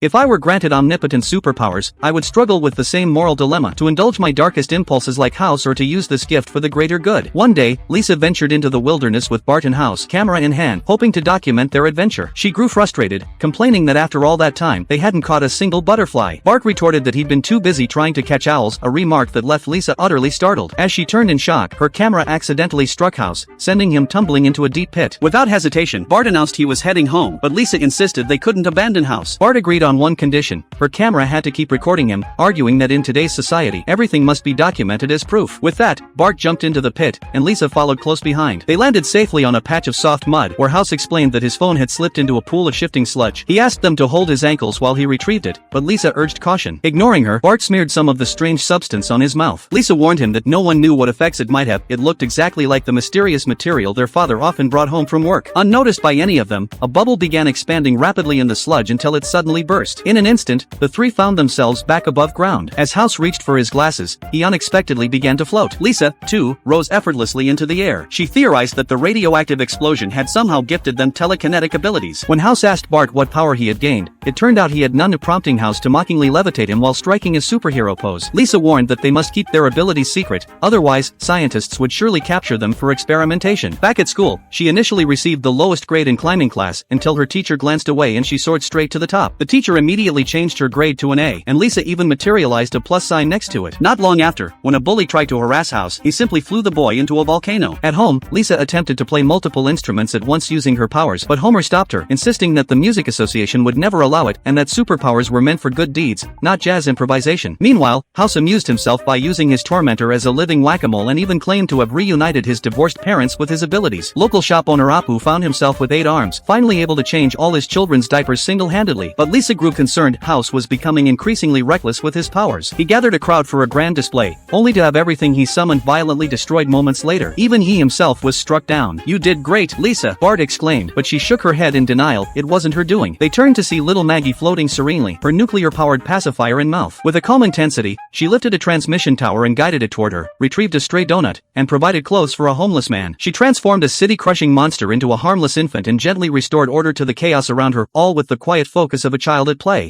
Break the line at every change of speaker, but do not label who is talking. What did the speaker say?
If I were granted omnipotent superpowers, I would struggle with the same moral dilemma: to indulge my darkest impulses like House or to use this gift for the greater good. One day, Lisa ventured into the wilderness with Bart and House, camera in hand, hoping to document their adventure. She grew frustrated, complaining that after all that time, they hadn't caught a single butterfly. Bart retorted that he'd been too busy trying to catch owls, a remark that left Lisa utterly startled. As she turned in shock, her camera accidentally struck House, sending him tumbling into a deep pit.
Without hesitation, Bart announced he was heading home, but Lisa insisted they couldn't abandon House.
Bart agreed on one condition: her camera had to keep recording him, arguing that in today's society, everything must be documented as proof. With that, Bart jumped into the pit, and Lisa followed close behind. They landed safely on a patch of soft mud, where House explained that his phone had slipped into a pool of shifting sludge. He asked them to hold his ankles while he retrieved it, but Lisa urged caution. Ignoring her, Bart smeared some of the strange substance on his mouth. Lisa warned him that no one knew what effects it might have. It looked exactly like the mysterious material their father often brought home from work. Unnoticed by any of them, a bubble began expanding rapidly in the sludge until it suddenly burst. In an instant, the three found themselves back above ground. As House reached for his glasses, he unexpectedly began to float. Lisa, too, rose effortlessly into the air. She theorized that the radioactive explosion had somehow gifted them telekinetic abilities. When House asked Bart what power he had gained, it turned out he had none, prompting House to mockingly levitate him while striking a superhero pose. Lisa warned that they must keep their abilities secret, otherwise, scientists would surely capture them for experimentation. Back at school, she initially received the lowest grade in climbing class until her teacher glanced away and she soared straight to the top. The teacher immediately changed her grade to an A, and Lisa even materialized a plus sign next to it. Not long after, when a bully tried to harass House, he simply flew the boy into a volcano. At home, Lisa attempted to play multiple instruments at once using her powers, but Homer stopped her, insisting that the Music Association would never allow it and that superpowers were meant for good deeds, not jazz improvisation. Meanwhile, House amused himself by using his tormentor as a living whack-a-mole and even claimed to have reunited his divorced parents with his abilities. Local shop owner Apu found himself with 8 arms, finally able to change all his children's diapers single-handedly. But Lisa grew concerned. House was becoming increasingly reckless with his powers. He gathered a crowd for a grand display, only to have everything he summoned violently destroyed moments later. Even he himself was struck down. "You did great, Lisa," Bart exclaimed, but she shook her head in denial. It wasn't her doing. They turned to see little Maggie floating serenely, her nuclear-powered pacifier in mouth. With a calm intensity, she lifted a transmission tower and guided it toward her, retrieved a stray donut, and provided clothes for a homeless man. She transformed a city-crushing monster into a harmless infant and gently restored order to the chaos around her, all with the quiet focus of a child at play.